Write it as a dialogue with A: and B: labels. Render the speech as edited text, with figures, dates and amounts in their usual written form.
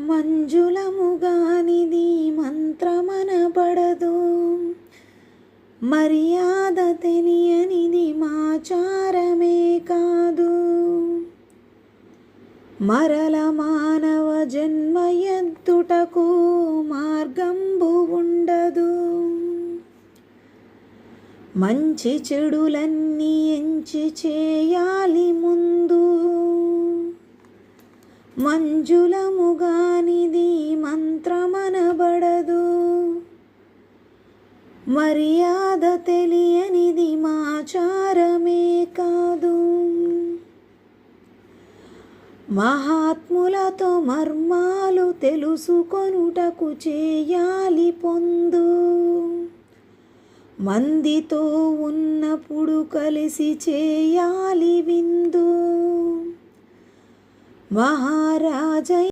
A: మంజులముగానిది మంత్రమనబడదు, మర్యాద తెలియనిది మాచారమే కాదు. మరల మానవ జన్మ ఎత్తుటకు మార్గంబు ఉండదు. మంచి చెడులన్నీ ఎంచి చేయాలి ముందు, మంజులముగానిది మంత్రమనబడదు, మర్యాద తెలియనిది మాచారమే కాదు. మహాత్ములతో మర్మాలు తెలుసుకొనుటకు చేయాలి పొందు, మందితో ఉన్నప్పుడు కలిసి చేయాలి విందు. మహారాజ